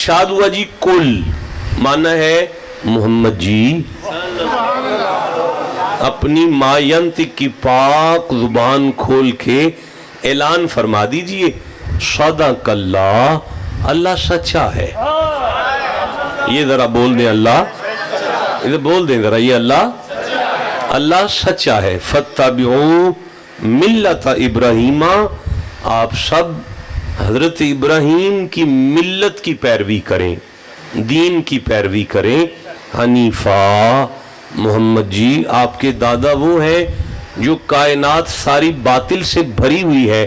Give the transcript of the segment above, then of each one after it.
शाद हुआ जी कुल माना है मोहम्मद जी अपनी मायंत की पाक जुबान खोल के ऐलान फरमा दीजिए सदक़ल्लाह, अल्लाह सच्चा है। ये जरा बोल दें अल्लाह, इधर बोल दें जरा, ये अल्लाह सच्चा है। फत्तबिऊ मिल्लत इब्राहीमा, आप सब हजरत इब्राहीम की मिल्लत की पैरवी करें, दीन की पैरवी करें। हनीफा, मोहम्मद जी आपके दादा वो हैं जो कायनात सारी बातिल से भरी हुई है,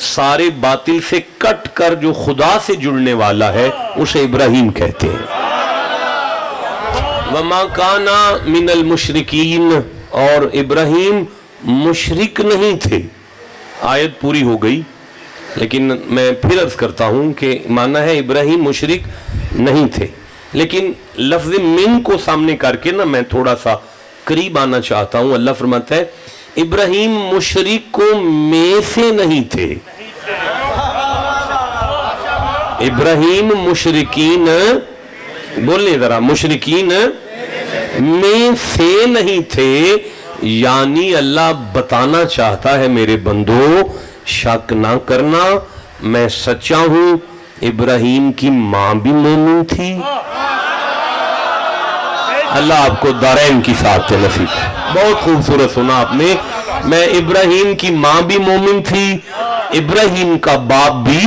सारे बातिल से कट कर जो खुदा से जुड़ने वाला है उसे इब्राहीम कहते हैं। वमा काना मिनल मुशरिकीन, और इब्राहीम मुशरिक नहीं थे। आयत पूरी हो गई, लेकिन मैं फिर अर्ज करता हूं कि माना है इब्राहीम मुशरिक नहीं थे, लेकिन लफ्ज़ मिन को सामने करके ना मैं थोड़ा सा करीब आना चाहता हूं। अल्लाह फरमाता है इब्राहीम मुशरिकों में से नहीं थे। इब्राहीम मुशरिकीन, बोले जरा, मुशरिकीन में से नहीं थे, यानी अल्लाह बताना चाहता है मेरे बंदो शक ना करना, मैं सच्चा हूं। इब्राहीम की मां भी मोमिन थी। अल्लाह आपको दारैन की साथ नसीब। बहुत खूबसूरत सुना आपने। मैं इब्राहीम की मां भी मोमिन थी, इब्राहीम का बाप भी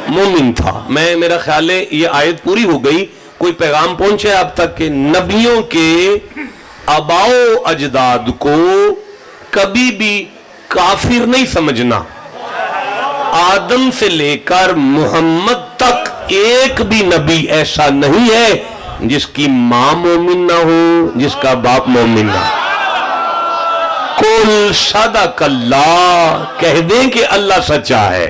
मोमिन था। मैं, मेरा ख्याल है ये आयत पूरी हो गई। कोई पैगाम पहुंचे आप तक के नबियों के आबाओ अजदाद को कभी भी काफिर नहीं समझना। आदम से लेकर मोहम्मद तक एक भी नबी ऐसा नहीं है जिसकी मां मोमिन ना हो, जिसका बाप मोमिन ना हो। कुल सदक़ल्लाह, कह दें कि अल्लाह सच्चा है।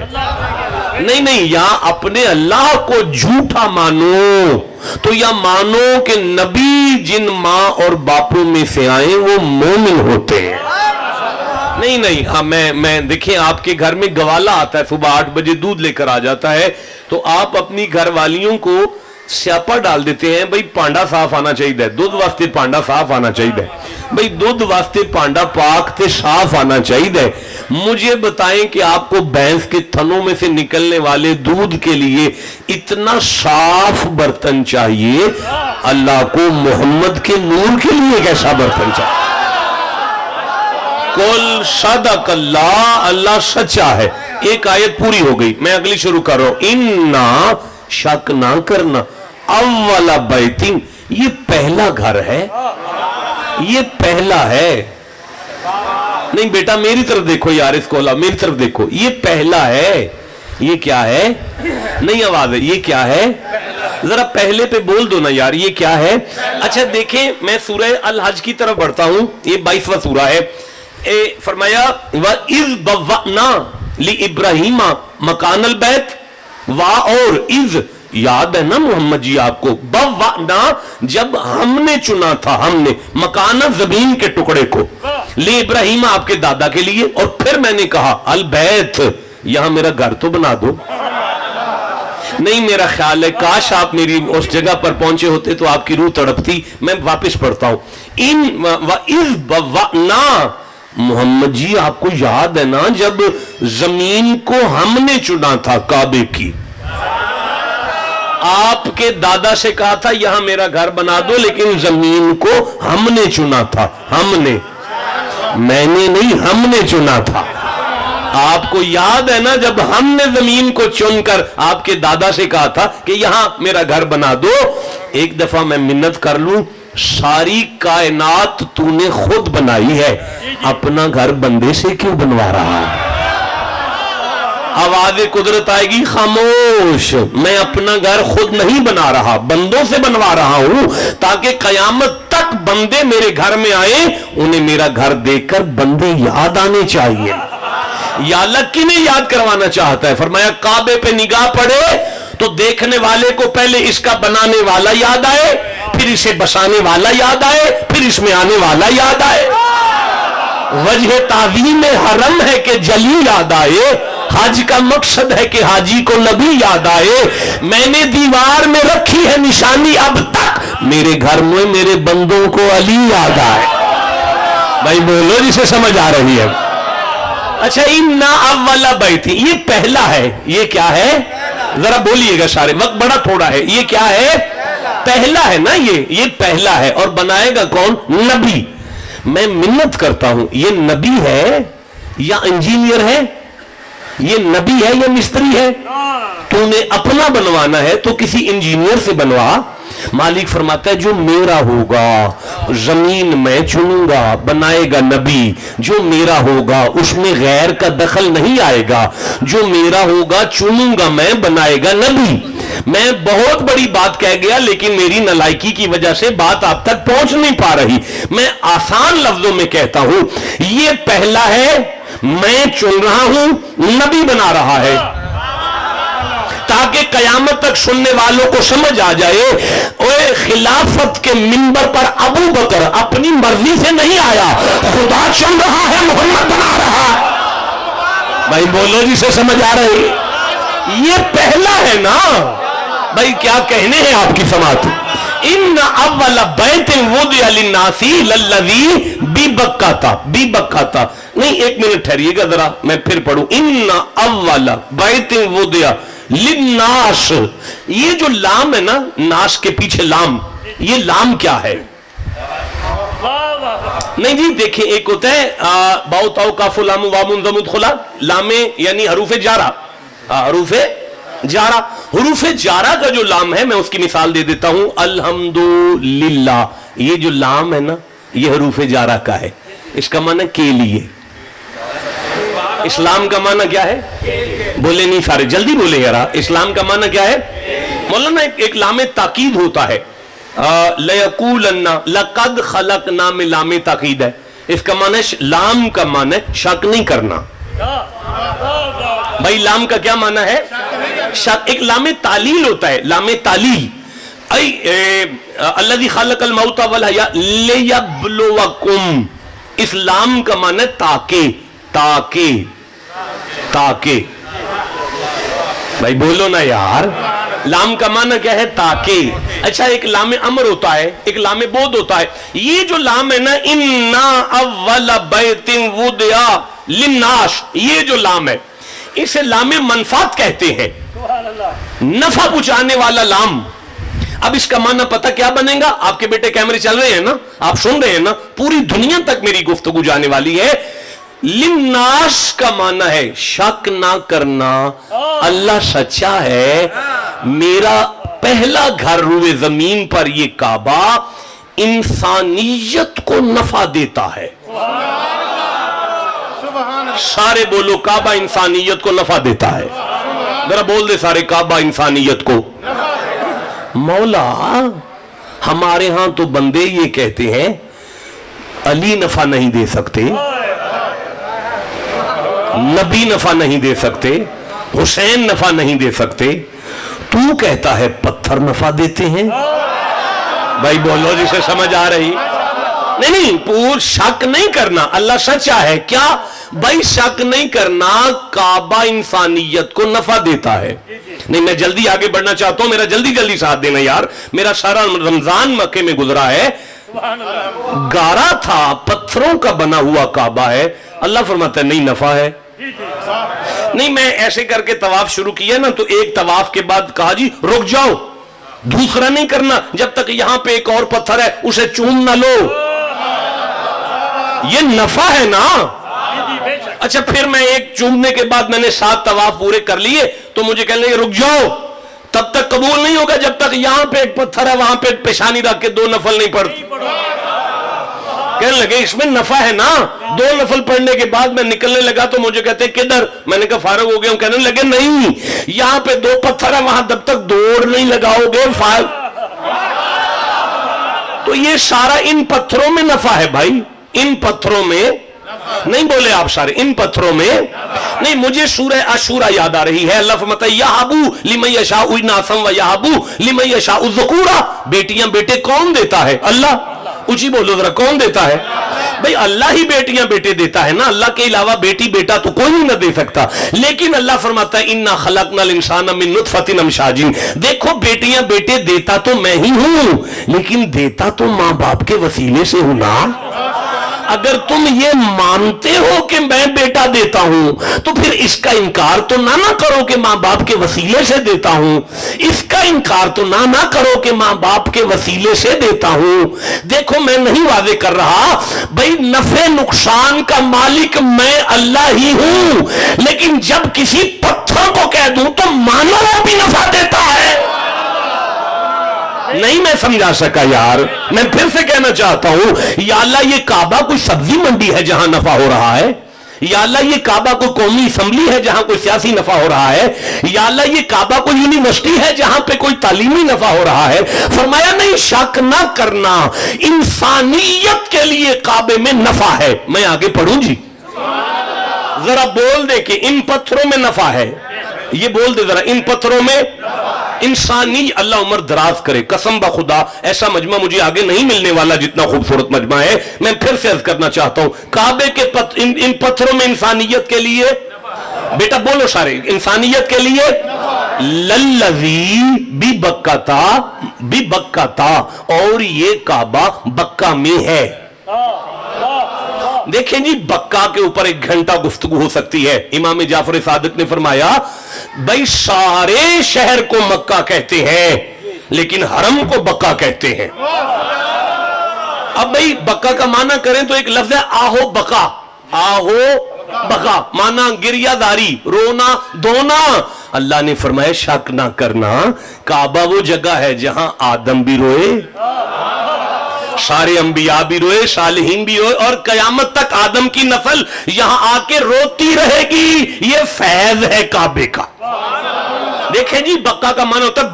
नहीं, या अपने अल्लाह को झूठा मानो तो या मानो कि नबी जिन मां और बापों में से आए वो मोमिन होते हैं। नहीं, हाँ, मैं देखिए, आपके घर में गवाला आता है, सुबह 8 बजे दूध लेकर आ जाता है, तो आप अपनी घर वालियों को स्यापा डाल देते हैं, भाई पांडा साफ आना चाहिए, दूध वास्ते पांडा साफ आना चाहिए, भाई दूध वास्ते पांडा पाक ते साफ आना चाहिए। मुझे बताएं कि आपको भैंस के थनों में से निकलने वाले दूध के लिए इतना साफ बर्तन चाहिए, अल्लाह को मोहम्मद के नूर के लिए कैसा बर्तन चाहिए? कुल सदक़ल्लाह, अल्लाह सच्चा है। एक आयत पूरी हो गई, मैं अगली शुरू कर रहा हूं। इन्ना, शक ना करना, अव्वला बैतिन, ये पहला घर है, ये पहला है। नहीं बेटा मेरी तरफ देखो यार, इसको मेरी तरफ देखो, ये पहला है। ये क्या है? नहीं आवाज है, ये क्या है? जरा पहले पे बोल दो ना यार, ये क्या है? अच्छा देखें, मैं सूरह अल हज की तरफ बढ़ता हूं, ये 22वां सूरा है। फरमाया व इज़ बव्वअना ली इब्राहीमा मकानल बैत, वा और इज़, याद है ना मोहम्मद जी आपको, बव्वअना जब हमने चुना था, हमने मकाना जमीन के टुकड़े को, ले इब्राहीम आपके दादा के लिए, और फिर मैंने कहा अल बैत, यहां मेरा घर तो बना दो। नहीं, मेरा ख्याल है काश आप मेरी उस जगह पर पहुंचे होते तो आपकी रूह तड़पती। मैं वापस पढ़ता हूं। इन व इज़ बव्वअना, मोहम्मद जी आपको याद है ना जब जमीन को हमने चुना था काबे की, आपके दादा से कहा था यहां मेरा घर बना दो, लेकिन जमीन को हमने चुना था। हमने, मैंने नहीं, हमने चुना था। आपको याद है ना जब हमने जमीन को चुनकर आपके दादा से कहा था कि यहां मेरा घर बना दो। एक दफा मैं मिन्नत कर लूं, सारी कायनात तूने खुद बनाई है, अपना घर बंदे से क्यों बनवा रहा है? आवाज़ कुदरत आएगी, खामोश, मैं अपना घर खुद नहीं बना रहा, बंदों से बनवा रहा हूं, ताकि कयामत तक बंदे मेरे घर में आए, उन्हें मेरा घर देखकर बंदे याद आने चाहिए। या अल्लाह किन्हें याद करवाना चाहता है? फरमाया काबे पे निगाह पड़े तो देखने वाले को पहले इसका बनाने वाला याद आए, फिर इसे बसाने वाला याद आए, फिर इसमें आने वाला याद आए। वजह ताज़ीम हरम है कि जली याद आए, حج کا مقصد ہے کہ حاجی کو نبی یاد آئے. میں نے دیوار میں رکھی ہے نشانی اب تک میرے گھر میں میرے بندوں کو علی یاد آئے. بھائی بولو جسے سمجھ آ رہی ہے. اچھا اِنَّا أَوَّلَ بَيْتٍ یہ پہلا ہے. یہ کیا ہے ذرا بولیے گا سارے, وقت بڑا تھوڑا ہے. یہ کیا ہے پہلا ہے نا. یہ پہلا ہے اور بنائے گا کون نبی. میں منت کرتا ہوں یہ نبی ہے یا انجینئر ہے؟ یہ نبی ہے یا مستری ہے؟ تو نے اپنا بنوانا ہے تو کسی انجینئر سے بنوا. مالک فرماتا ہے جو میرا ہوگا زمین میں چنوں گا بنائے گا نبی. جو میرا ہوگا اس میں غیر کا دخل نہیں آئے گا. جو میرا ہوگا چنوں گا میں بنائے گا نبی. میں بہت بڑی بات کہہ گیا لیکن میری نالائکی کی وجہ سے بات آپ تک پہنچ نہیں پا رہی. میں آسان لفظوں میں کہتا ہوں یہ پہلا ہے, میں چن رہا ہوں, نبی بنا رہا ہے تاکہ قیامت تک سننے والوں کو سمجھ آ جائے اوے خلافت کے منبر پر ابو بکر اپنی مرضی سے نہیں آیا, خدا چن رہا ہے, محمد بنا رہا ہے. بھائی بولو جسے سمجھ آ رہی. یہ پہلا ہے نا بھائی. کیا کہنے ہیں آپ کی سماعت. ان اول بیت وضع للناس للذی ببکہ نہیں, ایک منٹ ٹھہریے گا ذرا میں پھر پڑھوں. ان اول بیت وضع للناس, یہ جو لام ہے نا ناس کے پیچھے لام, یہ لام کیا ہے؟ نہیں جی دیکھیں ایک ہوتا ہے باؤ تاؤ کاف لام وام ضمود خلا لام یعنی حروف جارہ. حروف جارہ, حروف جارہ کا جو لام ہے میں اس کی مثال دے دیتا ہوں. الحمدللہ یہ جو لام ہے نا یہ حروف جارہ کا ہے. اس کا معنی کے لیے. اسلام کا معنی کیا ہے؟ بولے نہیں سارے, جلدی بولے یار. اسلام کا معنی کیا ہے مولانا؟ ایک لام تاکید ہوتا ہے. لَيَقُولَنَّ لَقَدْ خَلَقْنَا میں لام تاکید ہے. اس کا معنی لام کا معنی شک نہیں کرنا. بھائی لام کا کیا معنی ہے؟ شک. ایک لام تعلیل ہوتا ہے, لام تعلیل. الذی خلق الموت والحیاء لیبلوکم. اس لام کا معنی تاکہ. تاکہ تاکہ بھائی بولو نا یار. لام کا معنی کیا ہے؟ تاکہ. اچھا ایک لام امر ہوتا ہے, ایک لام بود ہوتا ہے. یہ جو لام ہے نا اِنَّا أَوَّلَ بَيْتٍ وُضِعَ لِلنَّاسِ, یہ جو لام ہے اسے لام منفعت کہتے ہیں, نفع پہنچانے والا لام. اب اس کا معنی پتہ کیا بنے گا؟ آپ کے بیٹے کیمرے چل رہے ہیں نا, آپ سن رہے ہیں نا, پوری دنیا تک میری گفتگو جانے والی ہے. للناس کا معنی ہے شک نہ کرنا, اللہ سچا ہے. میرا پہلا گھر روئے زمین پر یہ کعبہ انسانیت کو نفع دیتا ہے. سارے بولو کعبہ انسانیت کو نفع دیتا ہے. ذرا بول دے سارے کعبہ انسانیت کو. مولا ہمارے ہاں تو بندے یہ کہتے ہیں علی نفع نہیں دے سکتے, نبی نفع نہیں دے سکتے, حسین نفع نہیں دے سکتے. تو کہتا ہے پتھر نفع دیتے ہیں. بھائی بولو جسے سمجھ آ رہی. نہیں پور شک نہیں کرنا, اللہ سچا ہے. کیا بھائی شک نہیں کرنا, کعبہ انسانیت کو نفع دیتا ہے. نہیں میں جلدی آگے بڑھنا چاہتا ہوں, میرا جلدی ساتھ دینا یار. میرا سارا رمضان مکے میں گزرا ہے, گارا تھا, پتھروں کا بنا ہوا کعبہ ہے. اللہ فرماتا ہے نہیں نفع ہے. نہیں میں ایسے کر کے طواف شروع کیا نا تو ایک طواف کے بعد کہا جی رک جاؤ, دوسرا نہیں کرنا جب تک یہاں پہ ایک اور پتھر ہے اسے چوم نہ لو. یہ نفع ہے نا. اچھا پھر میں ایک چومنے کے بعد میں نے 7 طواف پورے کر لیے تو مجھے کہنے لگے رک جاؤ, تب تک قبول نہیں ہوگا جب تک یہاں پہ ایک پتھر ہے وہاں پہ پیشانی رکھ کے 2 نفل نہیں پڑھتے. کہنے لگے اس میں نفع ہے نا. 2 نفل پڑھنے کے بعد میں نکلنے لگا تو مجھے کہتے ہیں کدھر؟ میں نے کہا فارغ ہو گیا ہوں. کہنے لگے نہیں یہاں پہ 2 پتھر ہے وہاں جب تک دوڑ نہیں لگاؤ گے تو یہ سارا ان پتھروں میں نفع ہے بھائی. ان پتھروں میں نہیں بولے آپ سارے, ان پتھروں میں نہیں. مجھے سورہ عاشورہ یاد آ رہی ہے. اللہ فرماتا ہے یَحَبُ لِمَن یَشَاءُ إِنَاثًا وَیَحَبُ لِمَن یَشَاءُ الذُّکُورَ. بیٹیاں بیٹے کون دیتا ہے؟ اللہ. اونچی بولو ذرا, کون دیتا ہے؟ भाई अल्लाह ही बेटियां बेटे देता है ना, अल्लाह के अलावा बेटी बेटा तो कोई नहीं दे सकता। लेकिन अल्लाह फरमाता है इन्ना खलकनल इंसाना मिन नुतफतिन अमशाजिन, देखो बेटियां बेटे देता तो मैं ही हूं, लेकिन देता तो मां बाप के वसीले से हूं ना। अगर तुम ये मानते हो कि मैं बेटा देता हूं तो फिर इसका इनकार तो ना करो कि मां बाप के वसीले से देता हूं, इसका इनकार तो ना करो कि मां बाप के वसीले से देता हूं। देखो मैं नहीं वादे कर रहा भाई, नफे नुकसान का मालिक मैं अल्लाह ही हूं, लेकिन जब किसी पत्थर को कह दूं तो मानो वो भी नफा देता है। नहीं मैं समझा सका यार, मैं फिर से कहना चाहता हूं, या अल्लाह ये काबा कोई सब्जी मंडी है जहां नफा हो रहा है, या अल्लाह ये काबा कोई कौमी असम्बली है जहां कोई सियासी नफा हो रहा है, या अल्लाह ये काबा कोई यूनिवर्सिटी है जहां पे कोई तालीमी नफा हो रहा है। फरमाया नहीं, शक ना करना, इंसानियत के लिए काबे में नफा है। मैं आगे पढ़ूं जी, जरा बोल दे कि इन पत्थरों में नफा है, ये बोल दे जरा, इन पत्थरों में इंसानी। अल्लाह उम्र दराज करे, कसम बा खुदा ऐसा मजमा मुझे आगे नहीं मिलने वाला जितना खूबसूरत मजमा है। मैं फिर से अर्ज करना चाहता हूं, काबे के इन पत्थरों में इंसानियत के लिए, बेटा बोलो सारे, इंसानियत के लिए लल्लज़ी भी बक्का था, और ये काबा बक्का में है। देखें जी, बक्का के ऊपर एक घंटा गुफ्तगू हो सकती है। इमाम जाफर सादिक ने फरमाया भाई सारे शहर को मक्का कहते हैं लेकिन हरम को बक्का कहते हैं। अब भाई बक्का का माना करें तो एक लफ्ज है आहो बका, आहो बका माना गिरियादारी, रोना धोना। अल्लाह ने फरमाया शक ना करना, काबा वो जगह है जहां आदम भी रोए, सारे अंबिया भी रोए, सालिहीन भी रोए, और कयामत तक आदम की नस्ल यहां आके रोती रहेगी। ये फैज है काबे का। देखें जी, बक्का का माना होता है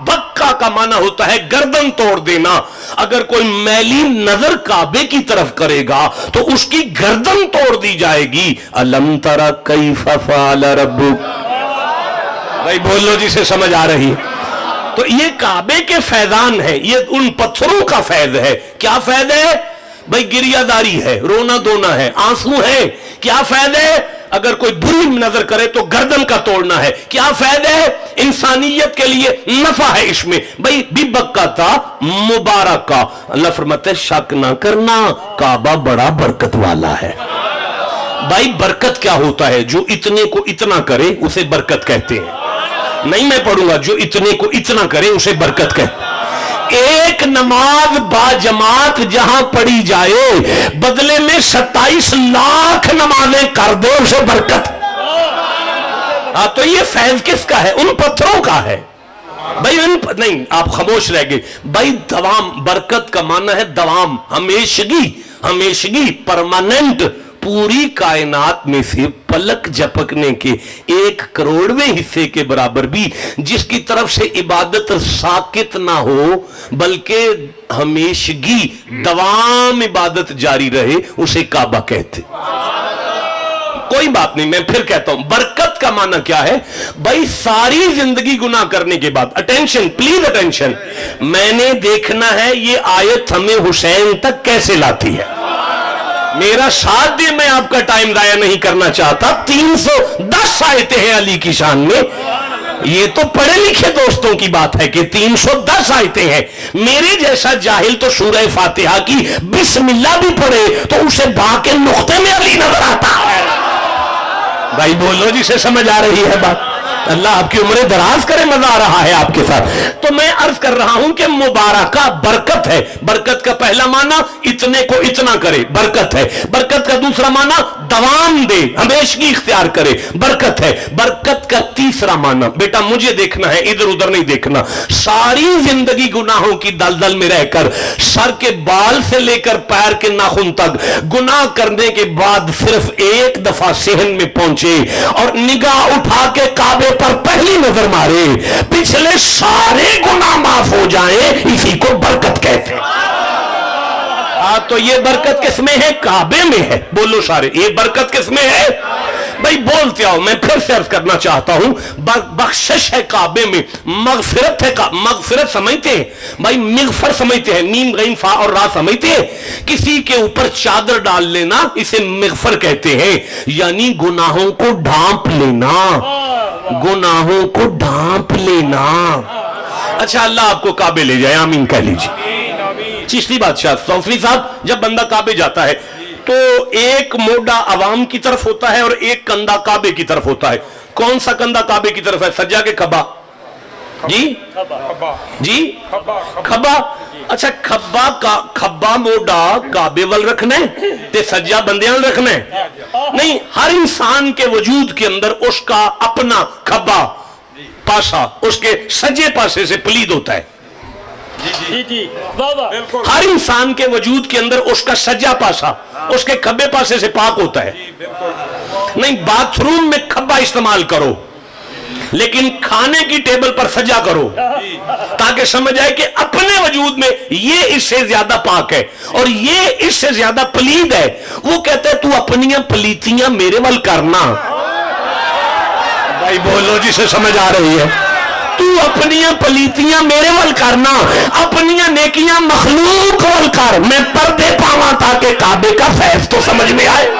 बक्का का माना होता है गर्दन तोड़ देना। अगर कोई मैली नजर काबे की तरफ करेगा तो उसकी गर्दन तोड़ दी जाएगी। अलम तरा कैफ फ़अल रब्बुक, भाई बोलो जिसे समझ आ रही है। तो ये काबे के फैजान है, ये उन पत्थरों का फैज है। क्या फैज है भाई? गिरियादारी है, रोना धोना है, आंसू है। क्या फैज है? अगर कोई बुरी नजर करे तो गर्दन का तोड़ना है। क्या फैज है? इंसानियत के लिए नफा है इसमें। भाई बिबक्का था मुबारक का। अल्लाह फरमाते शक ना करना, काबा बड़ा बरकत वाला है। भाई बरकत क्या होता है? जो इतने को इतना करे उसे बरकत कहते हैं। नहीं मैं पढ़ूंगा, जो इतने को इतना करे उसे बरकत कहते। एक नमाज बाजमात जहां पढ़ी जाए बदले में 27 लाख नमाजें कर दे उसे बरकत। हाँ, तो ये फैज किसका है? उन पत्थरों का है भाई। नहीं आप खामोश रह गए भाई। दवाम, बरकत का माना है दवाम, हमेशगी, परमानेंट। पूरी कायनात में से पलक झपकने के 1 करोड़वें हिस्से के बराबर भी जिसकी तरफ से इबादत साकित ना हो बल्कि हमेशगी दवाम इबादत जारी रहे, उसे काबा कहते। कोई बात नहीं, मैं फिर कहता हूं बरकत का माना क्या है भाई? सारी जिंदगी गुनाह करने के बाद, अटेंशन प्लीज अटेंशन, मैंने देखना है ये आयत हमें हुसैन तक कैसे लाती है। मेरा साथ दे, मैं आपका टाइम जाया नहीं करना चाहता। 310 आयतें हैं अली की शान में। ये तो पढ़े लिखे दोस्तों की बात है कि 310 आयतें हैं। मेरे जैसा जाहिल तो सूरह फातिहा की बिस्मिल्लाह भी पढ़े तो उसे बा के नुक्ते में अली नजर आता है। भाई बोलो जिसे समझ आ रही है बात। अल्लाह आपकी उम्र दराज करे, मजा आ रहा है आपके साथ। तो मैं अर्ज कर रहा हूं कि मुबारका बरकत है। बरकत का पहला माना इतने को इतना करे, बरकत है। बरकत का दूसरा माना दवाम दे, हमेशगी इख्तियार करे, बरकत है। बरकत का तीसरा माना, बेटा मुझे देखना है, इधर उधर नहीं देखना। सारी जिंदगी गुनाहों की दलदल में रहकर सर के बाल से लेकर पैर के नाखून तक गुनाह करने के बाद सिर्फ एक दफा सेहन में पहुंचे और निगाह उठा के काबे पर पहली नजर मारे, पिछले सारे गुनाह माफ हो जाएं, इसी को बरकत कहते हैं। तो ये बरकत किसमें है? काबे में है। बोलो सारे, ये बरकत किसमें है? भाई बोलते आओ, मैं फिर से अर्ज करना चाहता हूं, बख्शिश है काबे में, मगफिरत है, मगफिरत समझते हैं भाई, मिगफर समझते हैं, मीम गैन फा और रा समझते हैं, किसी के ऊपर चादर डाल लेना इसे मिगफर कहते हैं, यानी गुनाहों को ढांप लेना, गुनाहों को ढांप लेना। अच्छा, अल्लाह आपको काबे ले जाए, आमीन कह लीजिए। चिश्ती बादशाह सौफी साहब, जब बंदा काबे जाता है तो एक मोड़ा अवाम की तरफ होता है और एक कंधा काबे की तरफ होता है। कौन सा कंधा काबे की तरफ है? सज्जा के खबा जी, जी खबा। अच्छा, खब्बा का खब्बा मोड़ा काबे वल रखना है ते सज्जा बंदे वल रखना है? नहीं, हर इंसान के वजूद के अंदर उसका अपना खब्बा पासा उसके सज्जे पासे से पलीद होता है। जी जी बाबा, हर इंसान के वजूद के अंदर उसका सज्जा पासा उसके खब्बे पासे से पाक होता है। नहीं, बाथरूम में खब्बा इस्तेमाल करो लेकिन खाने की टेबल पर सजा करो, ताकि समझ आए कि अपने वजूद में ये इससे ज्यादा पाक है और ये इससे ज्यादा पलीद है। वो कहते हैं तू अपनियां पलीतियां मेरे वल करना। भाई बोलो जिसे समझ आ रही है, तू अपनियां पलीतियां मेरे वल करना, अपनियां नेकियां मखलूक वल कर, मैं पर्दे पावा ताकि काबे का फैज तो समझ में आए।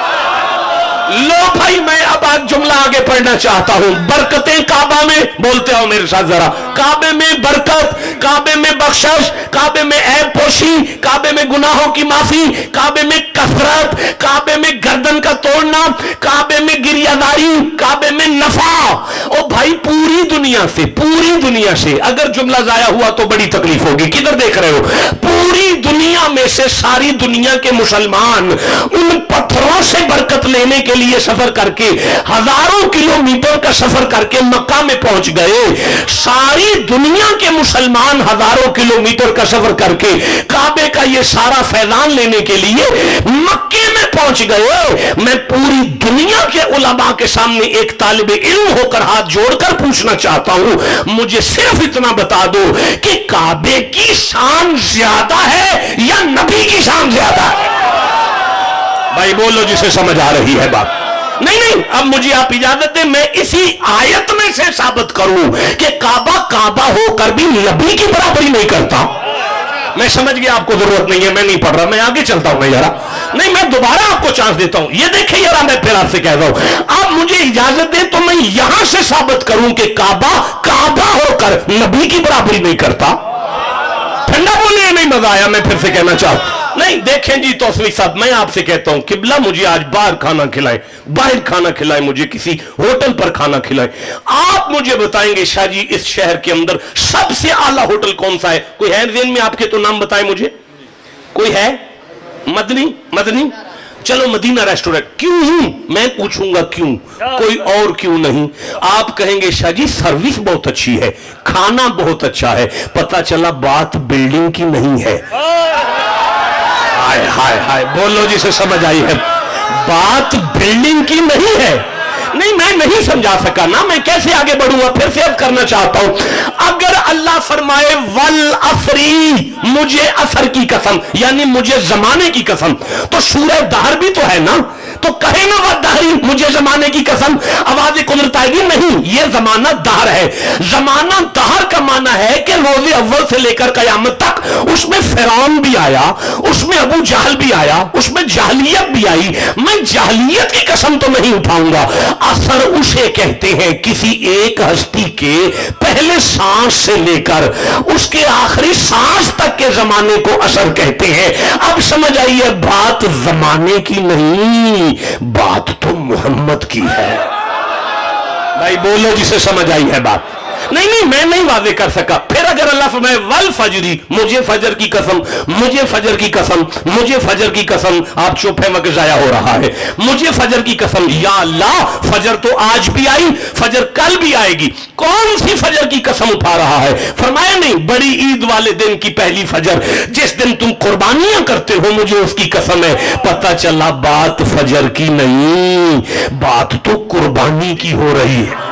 लो भाई, मैं अब आज जुमला आगे पढ़ना चाहता हूं। बरकतें काबा में, बोलते हो मेरे साथ जरा, काबे में बरकत, काबे में बख्शिश, काबे में ऐब पोशी, काबे में गुनाहों की माफी, काबे में कसरत, काबे में गर्दन का तोड़ना, काबे में गिरियादारी, काबे में नफा। ओ भाई, पूरी दुनिया से अगर जुमला जाया हुआ तो बड़ी तकलीफ होगी। किधर देख रहे हो? पूरी दुनिया में से सारी दुनिया के मुसलमान उन पत्थरों से बरकत लेने के लिए सफर करके हजारों किलोमीटर का सफर करके मक्का में पहुंच गए। सारी दुनिया के मुसलमान हजारों किलोमीटर का सफर करके काबे का ये सारा फैजान लेने के लिए मक्के में पहुंच गए। मैं पूरी दुनिया के उलमा के सामने एक तालिब इल्म होकर हाथ जोड़कर पूछना चाहता हूं, मुझे सिर्फ इतना बता दो कि काबे की शान ज्यादा है या नबी की शान ज्यादा है? भाई बोलो जिसे समझ आ रही है बात। नहीं, अब मुझे आप इजाजत दें, मैं इसी आयत में से साबित करूं कि काबा काबा होकर भी नबी की बराबरी नहीं करता। मैं समझ गया, आपको जरूरत नहीं है, मैं नहीं पढ़ रहा, मैं आगे चलता हूं। मैं जरा नहीं, मैं दोबारा आपको चांस देता हूं। ये देखिए यार, मैं फिर आपसे कह रहा हूं, आप मुझे इजाजत दें तो मैं यहां से साबित करूं कि काबा काबा होकर नबी की बराबरी नहीं करता। ठंडा बोलिए, नहीं मजा आया, मैं फिर से कहना चाहता नहीं। देखें जी तौफीक साहब, मैं आपसे कहता हूं, किबला मुझे आज बाहर खाना खिलाए, बाहर खाना खिलाए, मुझे किसी होटल पर खाना खिलाए। आप मुझे बताएंगे शाह जी, इस शहर के अंदर सबसे आला होटल कौन सा है? कोई है ज़हन में आपके? तो नाम बताएं मुझे। कोई है? मदनी चलो, मदीना रेस्टोरेंट। क्यों? मैं पूछूंगा क्यों, कोई और क्यों नहीं। आप कहेंगे शाह जी सर्विस बहुत अच्छी है, खाना बहुत अच्छा है। पता चला बात बिल्डिंग की नहीं है। हाय हाय हाय, बोलो जिसे समझ आई है, बात बिल्डिंग की नहीं है। नहीं, मैं नहीं समझा सका ना, मैं कैसे आगे बढ़ूंगा? फिर से अब करना चाहता हूं, अगर अल्लाह फरमाए वल असरी, मुझे असर की कसम, यानी मुझे जमाने की कसम, तो सूरह दहर भी तो है ना, तो कहे ना वह दहरी, मुझे जमाने की कसम, आवाज कुदरत आएगी? नहीं, ये जमाना दहर है। जमाना दहर का माना है कि रोजे अव्वल से लेकर कयामत तक उसमें फिरौन भी आया, उसमें अबू जहल भी आया, उसमें जाहलियत भी आई। मैं जाहलियत की कसम तो नहीं उठाऊंगा। असर उसे कहते हैं किसी एक हस्ती के पहले सांस से लेकर उसके आखिरी सांस तक के जमाने को असर कहते हैं। अब समझ आइए, बात जमाने की नहीं, बात तो मोहम्मद की है। भाई बोलो जिसे समझ आई है बात। नहीं, मैं नहीं वादे कर सका। फिर अगर अल्लाह फरमाए वल फजरी, मुझे फजर की कसम, मुझे फजर की कसम, मुझे फजर की कसम, आप चुप है, वक्त जाया हो रहा है, मुझे फजर की कसम, या अल्लाह फजर तो आज भी आई, फजर कल भी आएगी, कौन सी फजर की कसम उठा रहा है? फरमाया नहीं, बड़ी ईद वाले दिन की पहली फजर, जिस दिन तुम कुर्बानियां करते हो, मुझे उसकी कसम है। पता चला बात फजर की नहीं, बात तो कुर्बानी की हो रही है।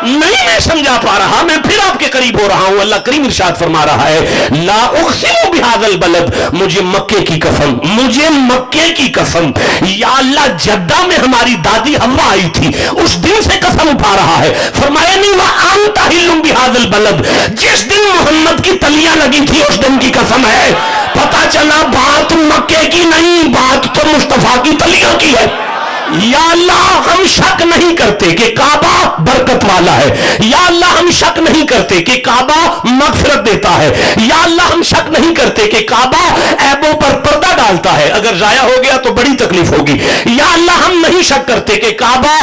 नहीं मैं समझा पा रहा, मैं फिर आपके करीब हो रहा हूं। अल्लाह करीम इरशाद फरमा रहा है, ला उक़सिमु बिहाज़ल बलद, मुझे मक्के की कसम, मुझे मक्के की कसम, या अल्लाह जद्दा में हमारी दादी हव्वा आई थी, उस दिन से कसम उठा रहा है। फरमाया नहीं वा अंता हिल्लुम बिहाज़ल बलद, जिस दिन मोहम्मद की तलियां लगी थी उस दिन की कसम है। पता चला बात मक्के की नहीं, बात तो मुस्तफा की तलियों की है। या अल्लाह हम शक नहीं करते कि काबा बरकत वाला है, या अल्लाह हम शक नहीं करते कि काबा मगफिरत देता है, या अल्लाह हम शक नहीं करते कि काबा ऐबों पर पर्दा डालता है, अगर जाया हो गया तो बड़ी तकलीफ होगी। या अल्लाह हम नहीं शक करते कि काबा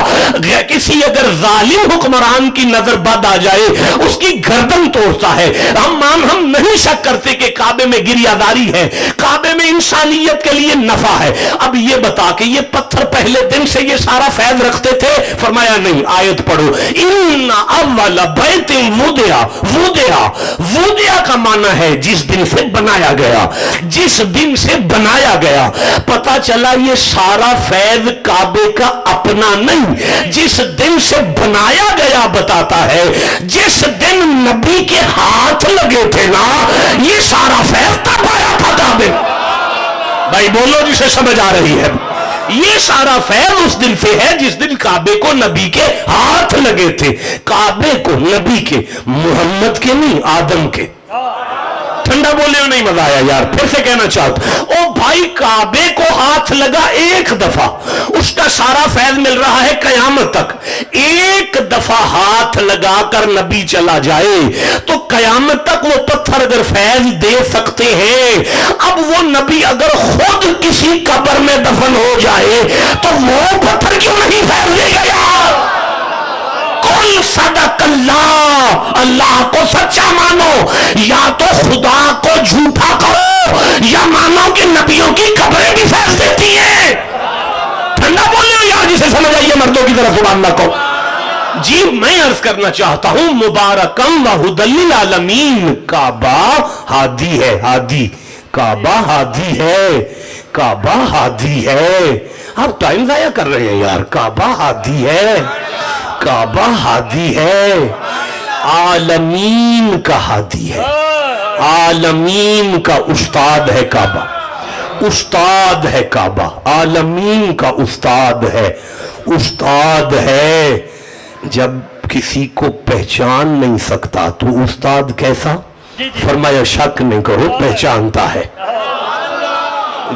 किसी अगर जालिम हुक्मरान की नजर बद आ जाए उसकी गर्दन तोड़ता है। हम नहीं शक करते कि काबे में गिरियादारी है, काबे में इंसानियत के लिए नफा है। अब ये बता के ये पत्थर पहले दिन से ये सारा फैज रखते थे? फरमाया नहीं, आयत पढ़ो, इन्ना अव्वल बैतिन वुदिया, वुदिया, वुदिया का माना है जिस दिन से बनाया गया, जिस दिन से बनाया गया। पता चला ये सारा फैज काबे का अपना नहीं, जिस दिन से बनाया गया बताता है। जिस दिन नबी के हाथ लगे थे ना, ये सारा फैज तब आया था काबे। भाई बोलो जिसे समझ आ रही है। ये सारा फैल उस दिन से है जिस दिन काबे को नबी के हाथ लगे थे। काबे को नबी के, मोहम्मद के नहीं, आदम के। ठंडा बोले हो नहीं, मजा आया यार, फिर से कहना चाहता। ओ भाई, काबे को हाथ लगा एक दफा, उसका सारा फैज मिल रहा है कयामत तक। एक दफा हाथ लगाकर नबी चला जाए तो कयामत तक वो पत्थर अगर फैज दे सकते हैं, अब वो नबी अगर खुद किसी कब्र में दफन हो जाए तो वो पत्थर क्यों नहीं फैज देगा यार? कुल सदकल्लाह, अल्लाह को सच्चा मानो, या तो खुदा को झूठा करो, या मानो कि नबियों की कब्रें भी फैज देती हैं। ठंडा बोलिए यार, जिसे समझ आइए मर्दों की तरफ सुभान अल्लाह को। जी मैं अर्ज करना चाहता हूं, मुबारकम व हुदल लिल आलमीन, काबा हादी है, हादी, काबा हादी है, काबा हादी है। आप टाइम जाया कर रहे हैं यार, काबा हादी है, काबा हादी है, आलमीन का हादी है, आलमीन का उस्ताद है काबा, उस्ताद है काबा, आलमीन का उस्ताद है, उस्ताद है। जब किसी को पहचान नहीं सकता तो उस्ताद कैसा? फरमाया शक नहीं करो, पहचानता है।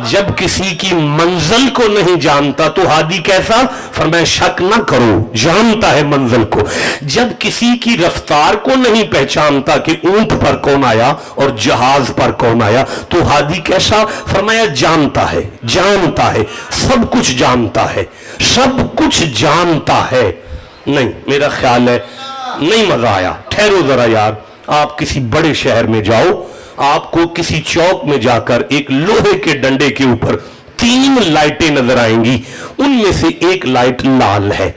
जब किसी की मंजिल को नहीं जानता तो हादी कैसा? फरमाया शक ना करो, जानता है मंजिल को। जब किसी की रफ्तार को नहीं पहचानता कि ऊंट पर कौन आया और जहाज पर कौन आया तो हादी कैसा? फरमाया जानता है, जानता है, सब कुछ जानता है, सब कुछ जानता है। नहीं, मेरा ख्याल है नहीं मजा आया, ठहरो जरा यार। आप किसी बड़े शहर में जाओ, आपको किसी चौक में जाकर एक लोहे के डंडे के ऊपर 3 लाइटें नजर आएंगी। उनमें से एक लाइट लाल है,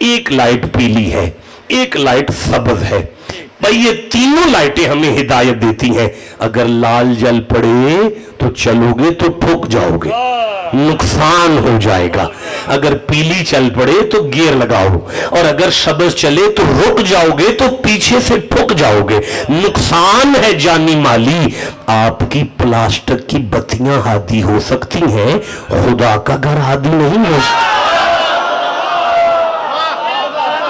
एक लाइट पीली है, एक लाइट सब्ज है। भाई ये तीनों लाइटें हमें हिदायत देती हैं, अगर लाल जल पड़े तो चलोगे तो ठुक जाओगे, नुकसान हो जाएगा। अगर पीली चल पड़े तो गियर लगाओ, और अगर सब्ज चले तो रुक जाओगे तो पीछे से ठुक जाओगे, नुकसान है जानी माली। आपकी प्लास्टिक की बत्तियां हादी हो सकती हैं, खुदा का घर हादी नहीं हो।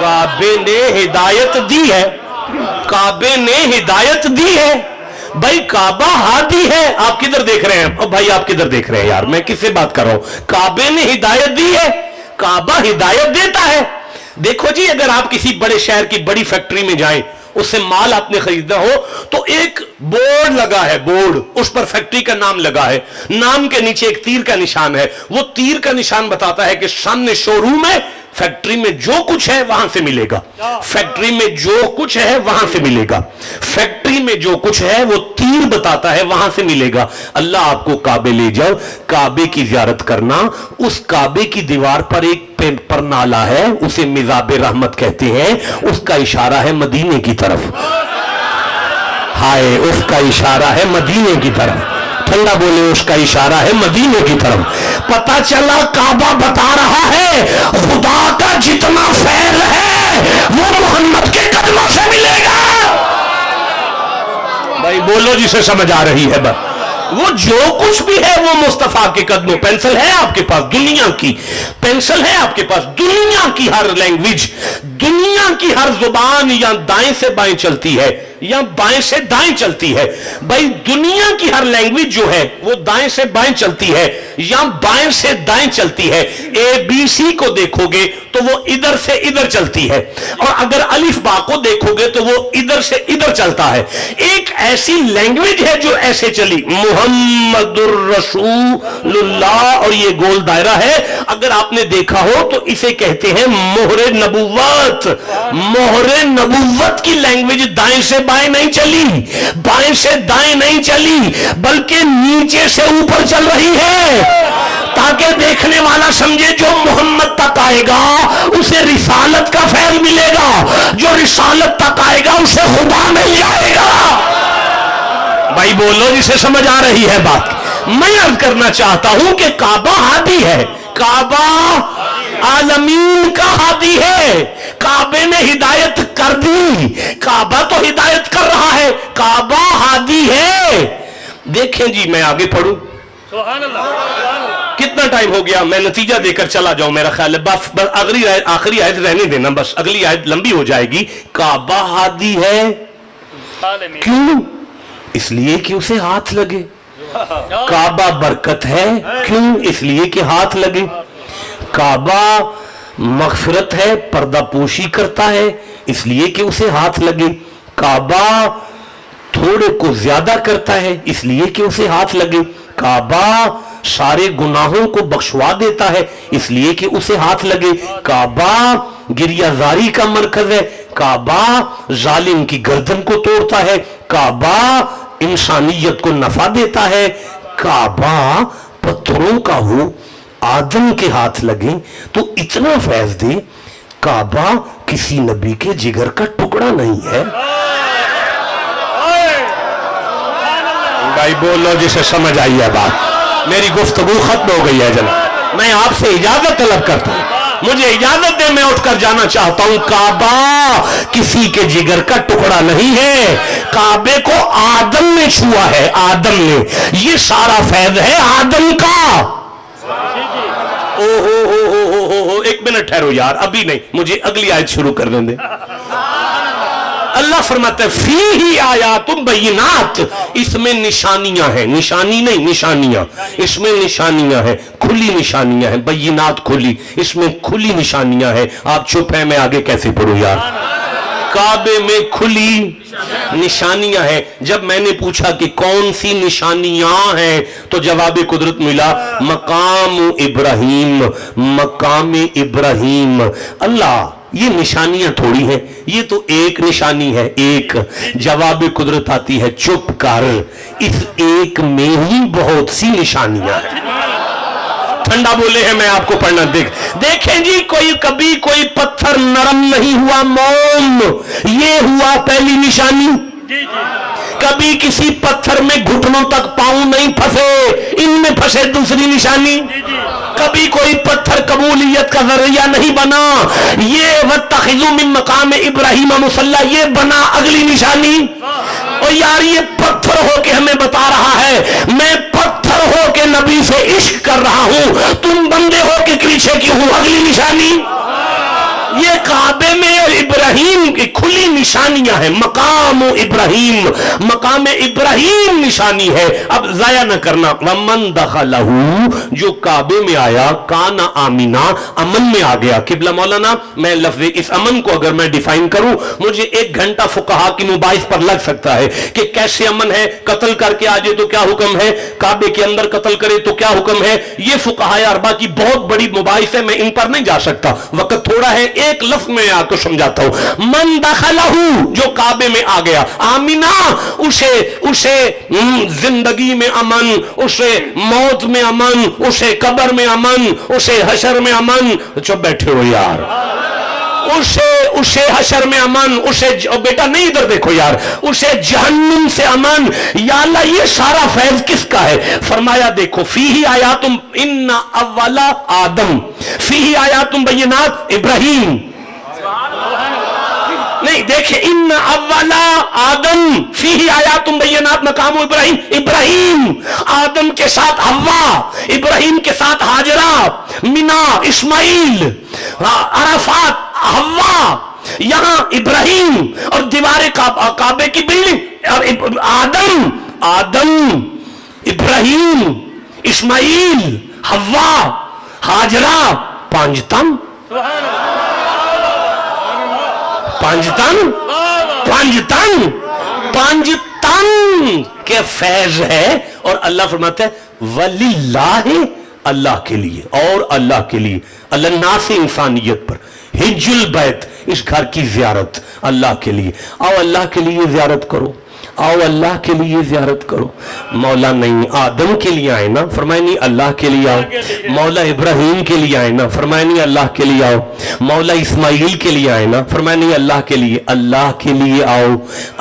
काबे ने हिदायत दी है, काबे ने हिदायत दी है। भाई काबा हादी है। आप किधर देख रहे हैं? भाई आप किधर देख रहे हैं यार, मैं किससे बात कर रहा हूं? काबे ने हिदायत दी है, काबा हिदायत देता है। देखो जी, अगर आप किसी बड़े शहर की बड़ी फैक्ट्री में जाएं, उससे माल आपने खरीदना हो तो एक बोर्ड लगा है, बोर्ड, उस पर फैक्ट्री का नाम लगा है, नाम के नीचे एक तीर का निशान है। वो तीर का निशान बताता है कि सामने शोरूम है, फैक्ट्री में जो कुछ है वहां से मिलेगा, फैक्ट्री में जो कुछ है वहां से मिलेगा, फैक्ट्री में जो कुछ है वो तीर बताता है वहां से मिलेगा। अल्लाह आपको काबे ले जाओ, काबे की ज़ियारत करना, उस काबे की दीवार पर एक पर नाला है, उसे मिज़ाब रहमत कहते हैं, उसका इशारा है मदीने की तरफ। हाय, उसका इशारा है मदीने की तरफ। ठंडा बोले, उसका इशारा है मदीने की तरफ। पता चला काबा बता रहा है खुदा का जितना फैल है वो मोहम्मद के कदमों से मिलेगा। भाई बोलो जिसे समझ आ रही है बस। वो जो कुछ भी है वो मुस्तफा के कदमों। पेंसिल है आपके पास दुनिया की, पेंसिल है आपके पास दुनिया की हर लैंग्वेज, दुनिया की हर जुबान या दाएं से बाएं चलती है या बाएं से दाएं चलती है। भाई दुनिया की हर लैंग्वेज जो है वो दाएं से बाएं चलती है या बाएं से दाएं चलती है। ABC को देखोगे तो वो इधर से इधर चलती है, और अगर अलिफ बा को देखोगे तो वो इधर से इधर चलता है। एक ऐसी लैंग्वेज है जो ऐसे चली, मुहम्मदुर रसूलुल्लाह, और ये गोल दायरा है। अगर आपने देखा हो तो इसे कहते हैं मोहरे नबुव्वत। मोहरे नबुव्वत की लैंग्वेज दाएं से बाएं नहीं चली, बाएं से दाएं नहीं चली, बल्कि नीचे से ऊपर चल रही है, ताकि देखने वाला समझे जो मोहम्मद तक आएगा उसे रिसालत का फैल मिलेगा, जो रिसालत तक आएगा उसे खुदा मिल जाएगा। भाई बोलो जिसे समझ आ रही है बात। मैं अर्ज करना चाहता हूं कि काबा हादी है, काबा आलमीन का हादी है। काबे ने हिदायत कर दी, काबा तो हिदायत कर रहा है, काबा हादी है। देखें जी, मैं आगे पढ़ूं, सुभान अल्लाह, सुभान अल्लाह। कितना टाइम हो गया, मैं नतीजा देकर चला जाऊं, मेरा ख्याल है बस आखिरी आयत रहने देना, बस अगली आयत लंबी हो जाएगी। काबा हादी है, क्यों? इसलिए कि उसे हाथ लगे। काबा बरकत है, क्यों? इसलिए कि हाथ लगे। काबा मगफिरत है, पर्दा पोशी करता है, इसलिए कि उसे हाथ लगे। काबा थोड़े को ज्यादा करता है, इसलिए कि उसे हाथ लगे। काबा सारे गुनाहों को बख्शवा देता है, इसलिए कि उसे हाथ लगे। काबा गिरियाजारी का मरकज है, काबा जालिम की गर्दन को तोड़ता है, काबा इंसानियत को नफा देता है। काबा पत्थरों का हो, आदम के हाथ लगे तो इतना फैज दे। काबा किसी नबी के जिगर का टुकड़ा नहीं है। भाई बोलो जिसे समझ आई है बात। मेरी गुफ्तगू खत्म हो गई है जनाब, मैं आपसे इजाजत तलब करता हूं, मुझे इजाजत दे, मैं उठकर जाना चाहता हूं। काबा किसी के जिगर का टुकड़ा नहीं है, काबे को आदम ने छुआ है, आदम ने। ये सारा फैज है आदम का। ओ हो, एक मिनट ठहरो यार, अभी नहीं, मुझे अगली आयत शुरू कर दें। अल्लाह फरमाता है फीही आयातुम बय्यिनात, इसमें निशानियां हैं, निशानी नहीं निशानियां, इसमें निशानियां हैं, खुली निशानियां हैं। बय्यिनात खुली, इसमें खुली निशानियां हैं। आप चुप हैं, मैं आगे कैसे पढ़ूं यार। काबे में खुली निशानियां हैं। जब मैंने पूछा कि कौन सी निशानियां हैं तो जवाब कुदरत मिला, मकाम इब्राहिम, मकाम इब्राहिम। अल्लाह ये निशानियां थोड़ी हैं, ये तो एक निशानी है, एक। जवाब कुदरत आती है चुप कर, इस एक में ही बहुत सी निशानियां हैं। ठंडा बोले हैं, मैं आपको पढ़ना देखें जी। कभी कोई पत्थर नरम नहीं हुआ मोम, ये हुआ पहली निशानी। कभी किसी पत्थर में घुटनों तक पांव नहीं फंसे, इनमें फंसे दूसरी निशानी। कभी कोई पत्थर कबूलियत का जरिया नहीं बना, ये वत्तखिज़ू मिन मकाम इब्राहिम मुसल्ला, ये बना अगली निशानी। और यार ये पत्थर होके हमें बता रहा है, मैं पत्थर होके नबी से इश्क कर रहा हूं, तुम बंदे होके पीछे क्यों हूं, अगली निशानी। ये काबे में इब्राहिम की खुली निशानियां हैं। मकाम इब्राहिम, मकाम इब्राहिम निशानी है। अब जाया न करना। वमन दखलहू, जो काबे में आया, काना आमीना, अमन में आ गया। किबला मौलाना, मैं लफ्ज़ इस अमन को अगर मैं डिफाइन करूं, मुझे 1 घंटा फुकहा की मुबाहिस पर लग सकता है कि कैसे अमन है। कत्ल करके आ जाए तो क्या हुक्म है, काबे के अंदर कत्ल करे तो क्या हुक्म है। ये फुकहा अरबा की बहुत बड़ी मुबाहिस है, मैं इन पर नहीं जा सकता, वक्त थोड़ा है। एक लफ्ज में आपको समझाता हूं। मन दखलहू, जो काबे में आ गया, आमीना, उसे जिंदगी में अमन, उसे मौत में अमन, उसे कब्र में अमन, उसे हशर में अमन। चुप बैठे हो यार, اسے حشر میں امن، اسے بیٹا نہیں ادھر دیکھو یار، اسے جہنم سے امن. یا اللہ یہ سارا فیض کس کا ہے؟ فرمایا دیکھو فیہ آیاتم ان اولا آدم، فیہ آیاتم بینات ابراہیم. نہیں دیکھیں ان اولا آدم فیہ آیاتم بینات مقام ابراہیم، ابراہیم آدم کے ساتھ حوا، ابراہیم کے ساتھ ہاجرہ، مینا اسماعیل، عرفات حوا، یہاں ابراہیم اور دیوار کعبے کی بلڈنگ، اور آدم ابراہیم اسماعیل حوا ہاجرہ، پانچتن کے فیض ہے. اور اللہ فرماتا ہے وللہ، اللہ کے لیے اور اللہ کے لیے، اللہ ناس انسانیت پر، حج البیت اس گھر کی زیارت اللہ کے لیے. آؤ اللہ کے لیے زیارت کرو، آؤ اللہ کے لیے زیارت کرو. مولا نہیں آدم کے لیے آئے نا، فرمائے نہیں اللہ کے لیے آؤ. مولا ابراہیم کے لیے آئے نا، فرمائے نہیں اللہ کے لیے آؤ. مولا اسماعیل کے لیے آئے نا، فرمائے نہیں اللہ کے لیے. اللہ کے لیے آؤ،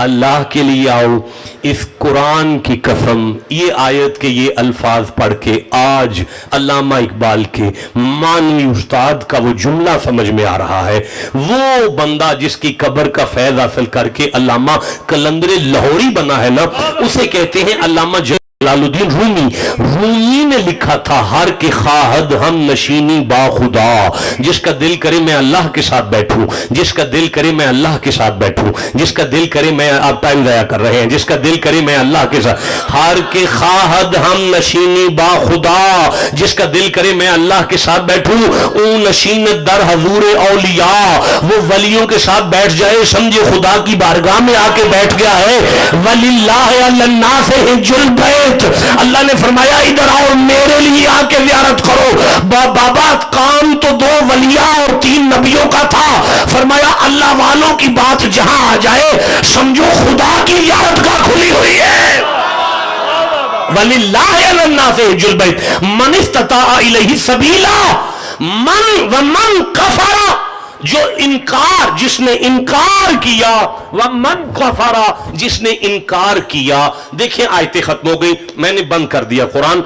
اللہ کے لیے آؤ. اس قرآن کی قسم یہ آیت کے یہ الفاظ پڑھ کے آج علامہ اقبال کے مانوی استاد کا وہ جملہ سمجھ میں آ رہا ہے. وہ بندہ جس کی قبر کا فیض حاصل کر کے علامہ قلندر لاہوری بنا ہے نا، اسے کہتے ہیں علامہ جلال الدین رومی. رومی نے لکھا تھا ہر کے خواہد ہم نشینی با خدا، جس کا دل کرے میں اللہ کے ساتھ بیٹھوں، جس کا دل کرے میں اللہ کے ساتھ بیٹھوں، جس کا دل کرے میں، آپ ٹائم ضائع کر رہے ہیں، جس کا دل کرے میں اللہ کے ساتھ. ہر کے خواہد ہم نشینی با خدا، جس کا دل کرے میں اللہ کے ساتھ بیٹھوں. او نشینت در حضور اولیاء، وہ ولیوں کے ساتھ بیٹھ جائے سمجھے خدا کی بارگاہ میں آ کے بیٹھ گیا ہے. وللہ علی الناس حج البیت، اللہ نے فرمایا ادھر آؤ میرے لیے آ کے زیارت کرو. بابا کام تو دو ولیاء اور 3 نبیوں کا تھا، فرمایا اللہ والوں کی بات جہاں آ جائے سمجھو خدا کی زیارت کا کھلی ہوئی ہے. وَلِلَّهِ عَلَى النَّاسِ حِجُّ الْبَيْتِ مَنِ اسْتَطَاعَ إِلَيْهِ سَبِيلًا. وَمَنْ كَفَرَ، جو انکار، جس نے انکار کیا، وَمَنْ كَفَرَ جس نے انکار کیا. دیکھیں آیتیں ختم ہو گئی، میں نے بند کر دیا قرآن.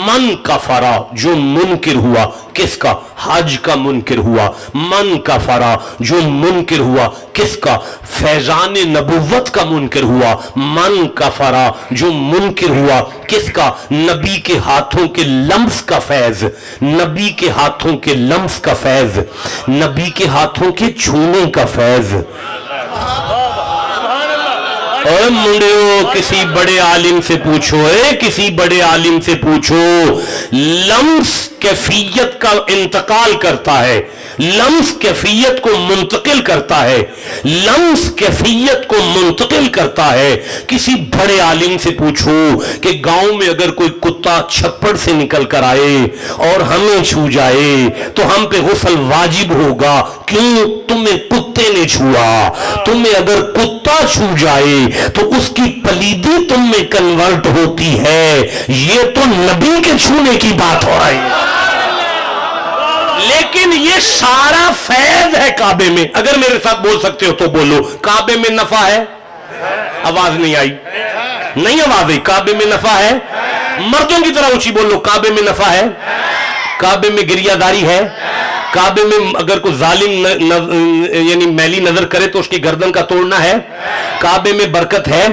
من کفرا، جو منکر ہوا، کس کا؟ حج کا منکر ہوا. من کفرا، جو منکر ہوا، کس کا؟ فیضان نبوت کا منکر ہوا. من کفرا، جو منکر ہوا، کس کا؟ نبی کے ہاتھوں کے لمس کا فیض، نبی کے ہاتھوں کے لمس کا فیض، نبی کے ہاتھوں کے چھونے کا فیض. اے منڈیو کسی بڑے عالم سے پوچھو، کسی بڑے عالم سے پوچھو. لمس کیفیت کا انتقال کرتا ہے، لمس کیفیت کو منتقل کرتا ہے، لمس کیفیت کو منتقل کرتا ہے. کسی بڑے عالم سے پوچھو کہ گاؤں میں اگر کوئی کتا چھپڑ سے نکل کر آئے اور ہمیں چھو جائے تو ہم پہ غسل واجب ہوگا. کیوں؟ تمہیں کتے نے چھوا. تمہیں اگر کتا چھو جائے تو اس کی پلیدی تم میں کنورٹ ہوتی ہے. یہ تو نبی کے چھونے کی بات ہو رہی ہے. لیکن یہ سارا فیض ہے کعبے میں. اگر میرے ساتھ بول سکتے ہو تو بولو، کعبے میں نفع ہے؟ آواز نہیں آئی، نہیں آواز آئی. کعبے میں نفع ہے؟ مردوں کی طرح اونچی بولو، کعبے میں نفع ہے؟ کعبے میں گریہ داری ہے؟ کعبے میں اگر کوئی ظالم یعنی میلی نظر کرے تو اس کی گردن کا توڑنا ہے؟ کعبے میں برکت ہے؟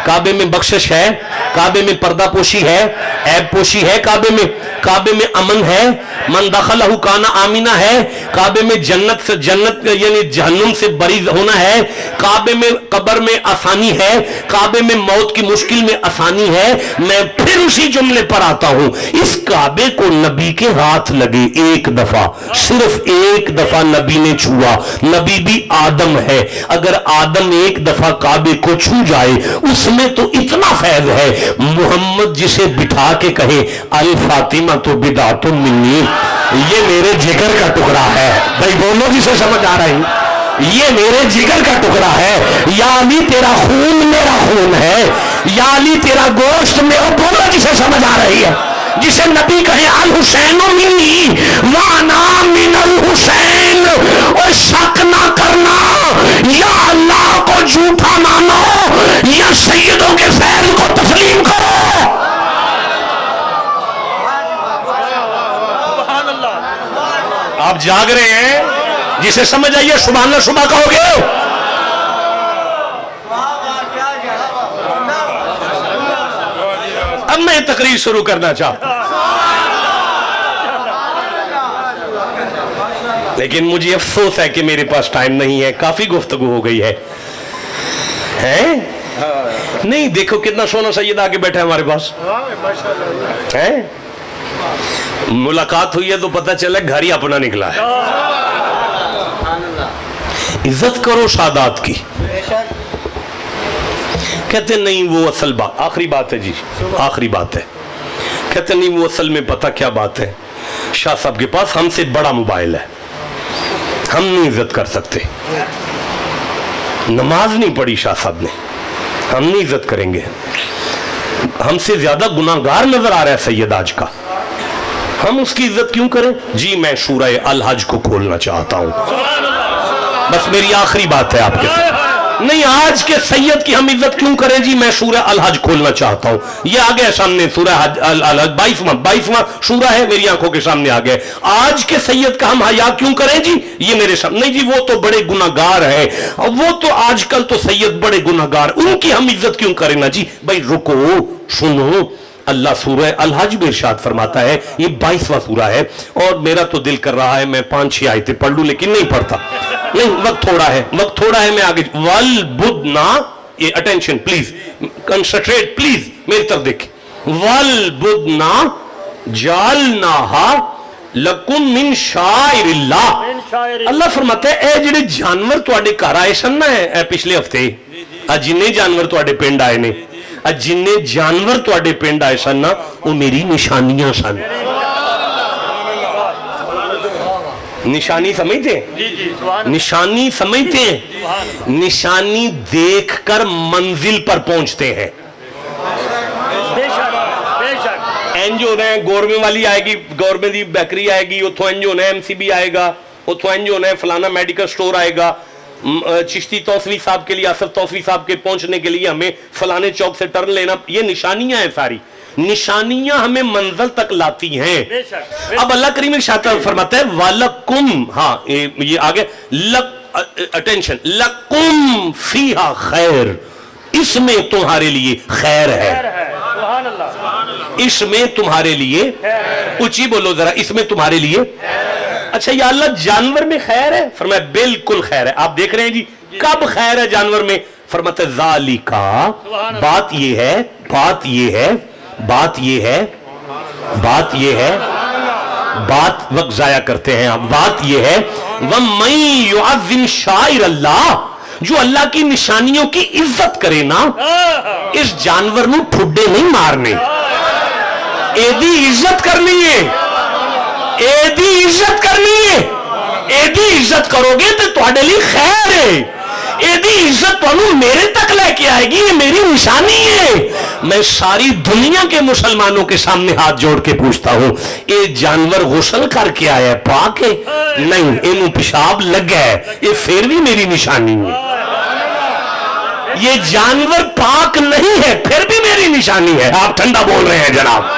کعبے میں بخشش ہے؟ کعبے میں پردہ پوشی ہے، عیب پوشی ہے؟ کعبے میں امن ہے، من دخلہ کان آمینہ ہے؟ کعبے میں جنت سے، جنت یعنی جہنم سے بری ہونا ہے؟ کعبے میں قبر میں آسانی ہے؟ کعبے میں موت کی مشکل میں آسانی ہے؟ میں پھر اسی جملے پر آتا ہوں، اس کعبے کو نبی کے ہاتھ لگے ایک دفعہ، صرف ایک دفعہ نبی نے چھوا. نبی بھی آدم ہے، اگر آدم ایک دفعہ کعبے کو چھو جائے اس میں تو اتنا فیض ہے. محمد جسے بٹھا کے کہے الفاطمہ تو بدعت منی، یہ میرے جگر کا ٹکڑا ہے. بھائی بولو جسے سمجھ آ رہی، یہ میرے جگر کا ٹکڑا ہے. یا علی تیرا خون میرا خون ہے، یا علی تیرا گوشت میرا. بولو جسے سمجھ آ رہی ہے. جسے نبی کہے الحسین منی وانا من الحسین लेकिन और शक ना करना, या अल्लाह को झूठा मानो या सैयदों के फैल को तस्लीम करो। सुभान अल्लाह। आप जाग रहे हैं, जिसे समझ आइए सुबह अल्लाह सुबह कहोगे। अब मैं तकरीर शुरू करना चाहता हूं, लेकिन मुझे अफसोस है कि मेरे पास टाइम नहीं है। काफी गुफ्तगू हो गई है, हैं? नहीं, देखो कितना सोना सैयद आके बैठा है हमारे पास, हैं? मुलाकात हुई है तो पता चला घर ही अपना निकला है। इज्जत करो सादात की। कहते नहीं वो असल बात, आखिरी बात है जी, आखिरी बात है। कहते नहीं वो असल में पता क्या बात है, शाह साहब के पास हमसे बड़ा मोबाइल है, हम नहीं इज्जत कर सकते। नमाज नहीं पढ़ी शाह साहब ने, हम नहीं इज्जत करेंगे। हमसे ज्यादा गुनाहगार नजर आ रहा है सैयद आज का, हम उसकी इज्जत क्यों करें जी। मैं सूरह अल हज को खोलना चाहता हूं, बस मेरी आखिरी बात है आपके साथ। नहीं, आज के सैयद की हम इज्जत क्यों करें जी। मैं सूरह अल हज खोलना चाहता हूं, ये आ गया सामने सूरह अल हज 22वां सूरह है, मेरी आंखों के सामने आ गए। आज के सैयद का हम हया क्यों करें जी, ये मेरे सामने। नहीं जी, वो तो बड़े गुनाहगार है, और वो तो आजकल तो सैयद बड़े गुनाहगार, उनकी हम इज्जत क्यों करें ना जी। भाई रुको, सुनो, अल्लाह सूरह अल हज में इरशाद फरमाता है, ये 22वां सूरा है, और मेरा तो दिल कर रहा है मैं 5-6 आयतें पढ़ लूं, लेकिन नहीं पढ़ता। नहीं, वक्त थोड़ा है, वक्त थोड़ा है। मैं आगे वल बुदना, ये अटेंशन प्लीज, कंसंट्रेट प्लीज, मेरी तरफ देखें। वल बुदना जालनाहा लकुम मिन शाइरिल्लाह। अल्लाह फरमाता है ए जिहड़े जानवर तुहाडे घर आए सन ना पिछले हफ्ते, जिन्ने जानवर तुहाडे पिंड आए ने, जिन्ने जानवर तुहाडे पिंड आए सन ना, वो मेरी निशानियां सन। निशानी समझते हैं? निशानी समझते हैं? निशानी देखकर मंजिल पर पहुंचते हैं। इंज होना है, गौरमेंट वाली आएगी, गौरमेंट की बेकरी आएगी, उतो इंज होना है, MCB आएगा, उतो इंज होना है, फलाना मेडिकल स्टोर आएगा। चिश्ती तौसवी साहब के लिए, आसफ तौसवी साहब के पहुंचने के लिए हमें फलाने चौक से टर्न लेना। ये निशानियां हैं, सारी निशानियां हमें मंजिल तक लाती हैं। अब अल्लाह करीम इरशाद फरमाता है वालकुम, हाँ ये आगे लक, अटेंशन, लकुम फीहा खैर, इसमें तुम्हारे लिए खैर है। इसमें तुम्हारे लिए, ऊंची बोलो जरा, इसमें तुम्हारे लिए। अच्छा या अल्लाह जानवर में खैर है? फरमाया बिल्कुल खैर है। आप देख रहे हैं जी, कब खैर है जानवर में? फरमाते ज़ालिका, बात ये है, बात ये है, बात ये है, बात ये है, बात वक्त जाया करते हैं आप। बात ये है वमन युअज़्ज़िम शाइर अल्लाह, जो अल्लाह की निशानियों की इज्जत करे ना, इस जानवर नूं ठुड्डे नहीं मारने, एदी इज्जत करनी है, एदी इज्जत करनी है। एदी इज्जत करोगे तो तुम्हारे लिए खैर है। एदी इज्जत तुहानू मेरे तक लेके आएगी, ये मेरी निशानी है। मैं सारी दुनिया के मुसलमानों के सामने हाथ जोड़ के पूछता हूं, ये जानवर गुस्ल करके आया है, पाक है? नहीं, इन्हें पेशाब लग गया है, ये फिर भी मेरी निशानी है। ये जानवर पाक नहीं है, फिर भी मेरी निशानी है। आप ठंडा बोल रहे हैं जनाब।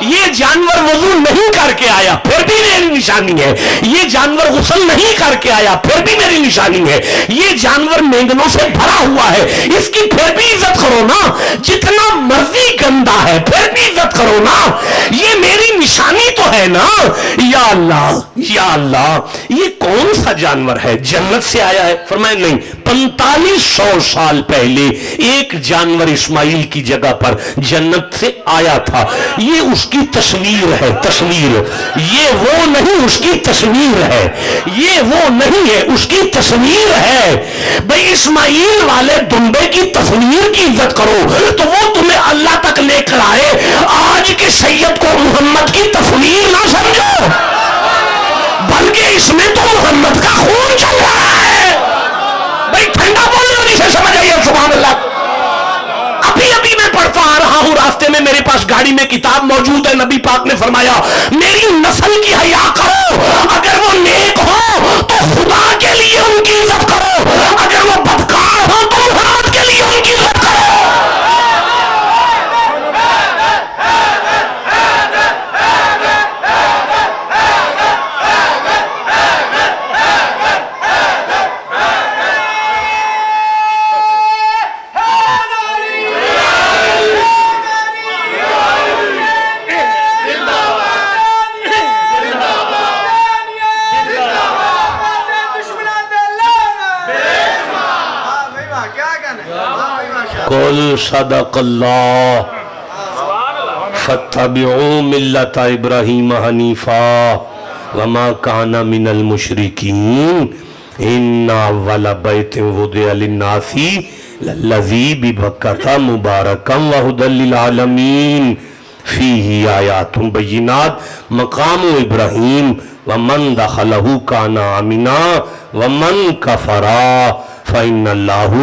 ये जानवर वजू नहीं करके आया, फिर भी मेरी निशानी है। ये जानवर गुस्ल नहीं करके आया, फिर भी मेरी निशानी है। ये जानवर मेंगनों से भरा हुआ है, इसकी फिर भी इज्जत करो ना। जितना मर्जी गंदा है, फिर भी इज्जत करो ना, ये मेरी निशानी तो है ना। या अल्लाह, या अल्लाह, ये कौन सा जानवर है? जन्नत से आया है? फरमाया नहीं, 4500 साल पहले एक जानवर इस्माइल की जगह पर जन्नत से आया था। ये उसकी तस्वीर है, तस्वीर। ये वो नहीं, उसकी तस्वीर है। ये वो नहीं है, उसकी तस्वीर है। भाई इस्माइल वाले दुम्बे की तस्वीर की इज्जत करो तो वो तुम्हें अल्लाह तक लेकर आए। आज के सैयद को मोहम्मद की तस्वीर ना समझो, बल्कि इसमें तो मोहम्मद का खून चल रहा है। भाई ठंडा बोलो, जिसे समझ आइए। सुभान अल्लाह। अभी अभी मैं पढ़ता आ रहा हूं راستے میں میرے پاس گاڑی میں کتاب موجود ہے، نبی پاک نے فرمایا میری نسل کی حیا کرو، اگر وہ نیک ہو تو خدا کے لیے ان کی عزت کرو، اگر وہ بدکار ہو تو محمد کے لیے ان کی عزت کرو۔ قل صدق اللہ فاتبعوا ملت ابراہیم حنیفا وما کان من المشرکین ان اول بیت وضع للناس للذی ببکۃ مبارکا وہدی للعالمین فیہ آیات بینات مقام ابراہیم ومن دخلہ کان آمنا ومن کفرا فإن اللہ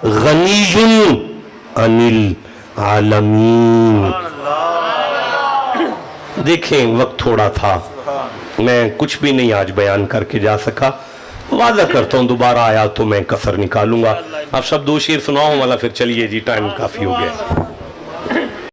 غنی عن العالمین۔ دیکھیں وقت تھوڑا تھا، میں کچھ بھی نہیں آج بیان کر کے جا سکا، وعدہ کرتا ہوں دوبارہ آیا تو میں کثر نکالوں گا۔ اب سب دو شعر سناؤں والا، پھر چلیے جی ٹائم کافی ہو گیا۔